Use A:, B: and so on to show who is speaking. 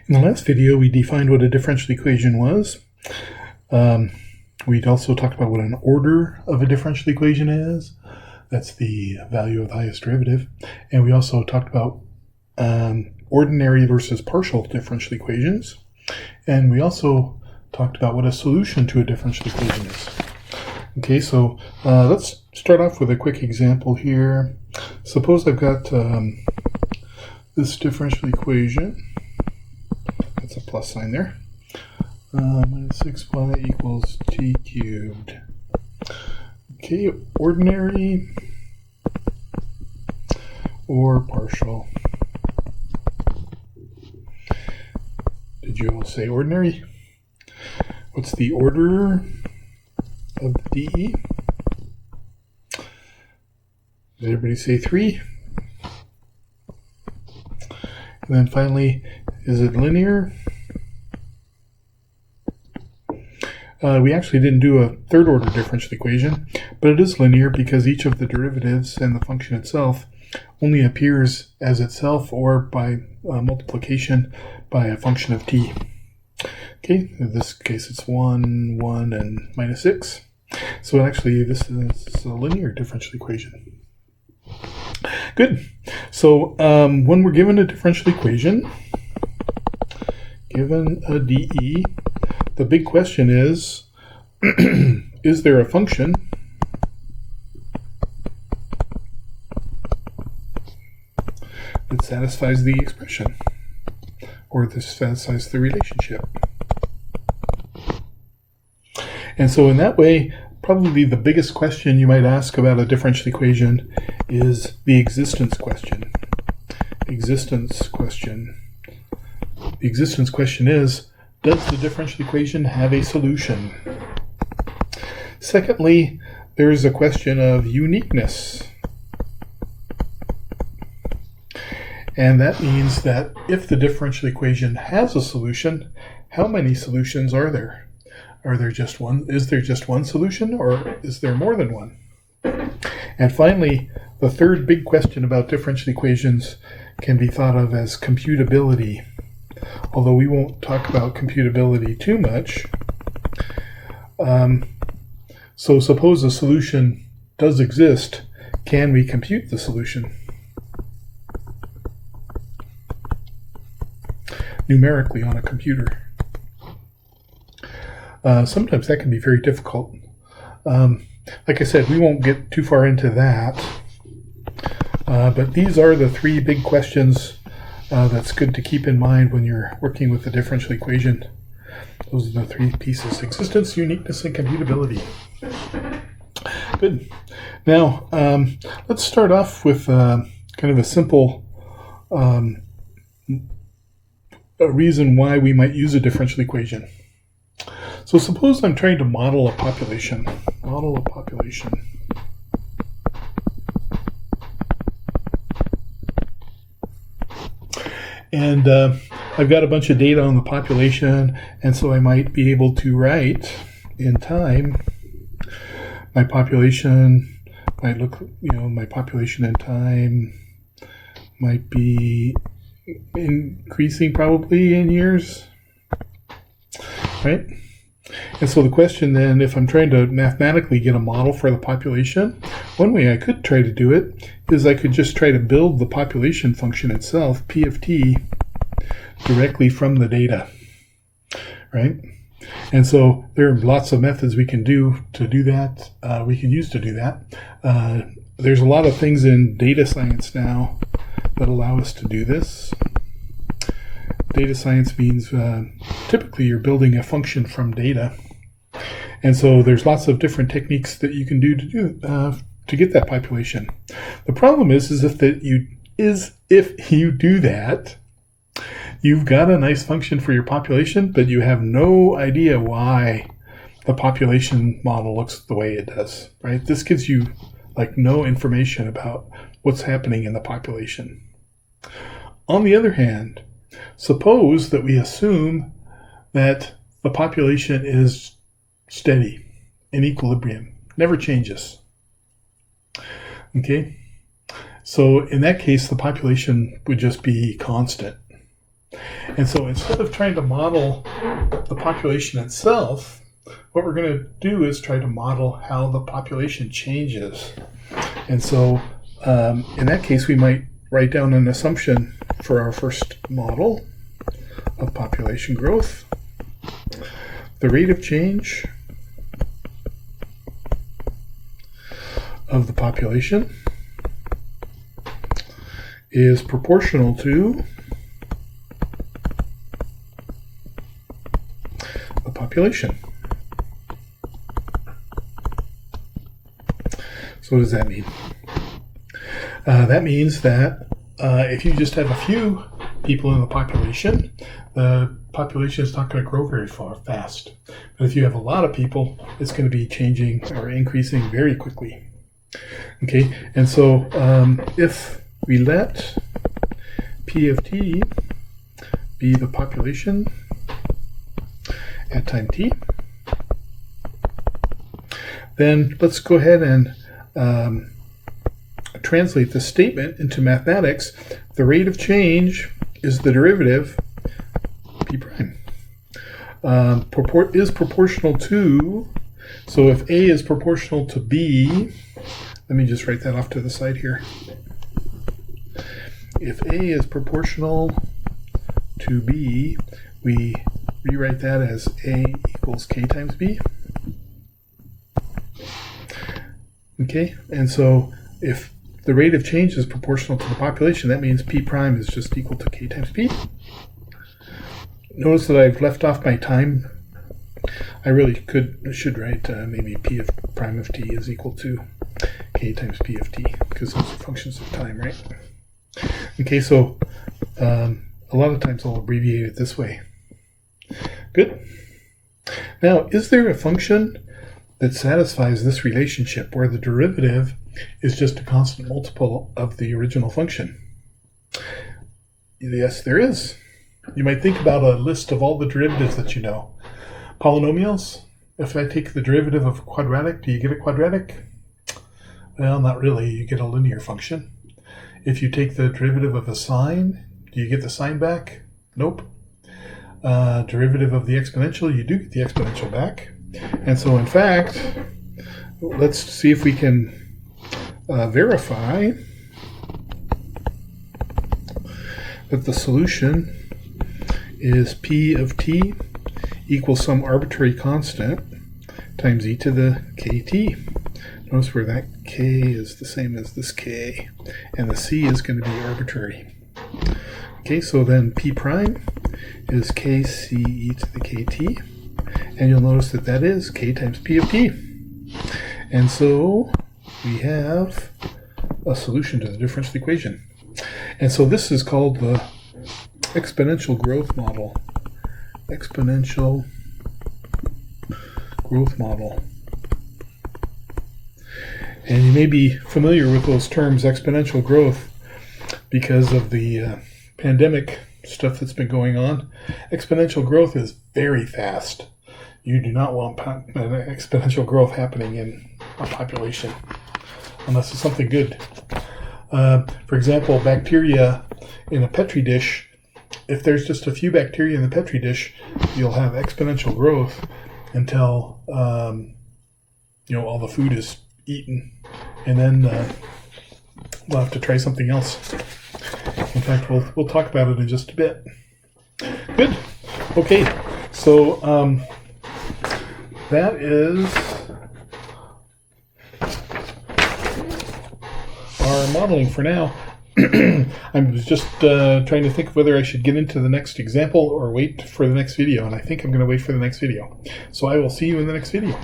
A: In the last video, we defined what a differential equation was. We'd also talked about what an order of a differential equation is. That's the value of the highest derivative. And we also talked about ordinary versus partial differential equations. And we also talked about what a solution to a differential equation is. Okay, so let's start off with a quick example here. Suppose I've got this differential equation. That's a plus sign there. Minus 6y equals t cubed. Okay, ordinary or partial. Did you all say ordinary? What's the order of the DE? Did everybody say 3? And then finally, is it linear? We actually didn't do a third order differential equation, but it is linear because each of the derivatives and the function itself only appears as itself or by multiplication by a function of t. Okay, in this case it's 1, 1, and minus 6. So actually this is a linear differential equation. Good. So when we're given a differential equation, given a DE, the big question is there a function that satisfies the expression, or that satisfies the relationship? And so in that way, probably the biggest question you might ask about a differential equation is the existence question. Existence question. The existence question is, does the differential equation have a solution? Secondly, there is a question of uniqueness. And that means that if the differential equation has a solution, how many solutions are there? Are there just one? Is there just one solution, or is there more than one? And finally, the third big question about differential equations can be thought of as computability. Although we won't talk about computability too much. So suppose a solution does exist, can we compute the solution numerically on a computer? Sometimes that can be very difficult. Like I said, we won't get too far into that. But these are the three big questions that's good to keep in mind when you're working with the differential equation. Those are the three pieces: existence, uniqueness, and computability. Good. Now, let's start off with kind of a simple a reason why we might use a differential equation. So suppose I'm trying to model a population. Model a population. And I've got a bunch of data on the population, and so I might be able to write in time my population might look, my population in time might be increasing probably in years, right? And so the question then, if I'm trying to mathematically get a model for the population, one way I could try to do it is I could just try to build the population function itself, P of t, directly from the data, right? And so there are lots of methods we can use to do that. There's a lot of things in data science now that allow us to do this. Data science means typically you're building a function from data. And so there's lots of different techniques that you can do to get that population. The problem is if you do that, you've got a nice function for your population, but you have no idea why the population model looks the way it does, right? This gives you like no information about what's happening in the population. On the other hand, suppose that we assume that the population is steady, in equilibrium, never changes. Okay? So in that case, the population would just be constant. And so instead of trying to model the population itself, what we're going to do is try to model how the population changes. And so in that case, we might write down an assumption for our first model of population growth. The rate of change of the population is proportional to the population. So what does that mean? That means that if you just have a few people in the population is not going to grow very fast. But if you have a lot of people, it's going to be changing or increasing very quickly. Okay, and so if we let P of t be the population at time t, then let's go ahead and translate the statement into mathematics. The rate of change is the derivative p prime. Is proportional to, so if A is proportional to B, let me just write that off to the side here. If A is proportional to B, we rewrite that as A equals K times B. Okay, and so if the rate of change is proportional to the population, that means P prime is just equal to K times P. Notice that I've left off my time. I really should write maybe P of prime of t is equal to K times P of t, because those are functions of time, right? Okay, so a lot of times I'll abbreviate it this way. Good. Now, is there a function that satisfies this relationship where the derivative is just a constant multiple of the original function? Yes, there is. You might think about a list of all the derivatives that you know. Polynomials, if I take the derivative of a quadratic, do you get a quadratic? Well, not really. You get a linear function. If you take the derivative of a sine, do you get the sine back? Nope. Derivative of the exponential, you do get the exponential back. And so, in fact, let's see if we can verify that the solution is P of t equals some arbitrary constant times e to the kt. Notice where that k is the same as this k, and the c is going to be arbitrary. Okay, so then P prime is kc e to the kt, and you'll notice that that is k times P of t. And so we have a solution to the differential equation. And so this is called the exponential growth model. Exponential growth model. And you may be familiar with those terms, exponential growth, because of the pandemic stuff that's been going on. Exponential growth is very fast. You do not want exponential growth happening in a population unless it's something good. For example, bacteria in a Petri dish, if there's just a few bacteria in the Petri dish, you'll have exponential growth until all the food is eaten, and then we'll have to try something else. In fact, we'll talk about it in just a bit. Good. Okay. So that is our modeling for now. I was just trying to think of whether I should get into the next example or wait for the next video, and I think I'm going to wait for the next video. So I will see you in the next video.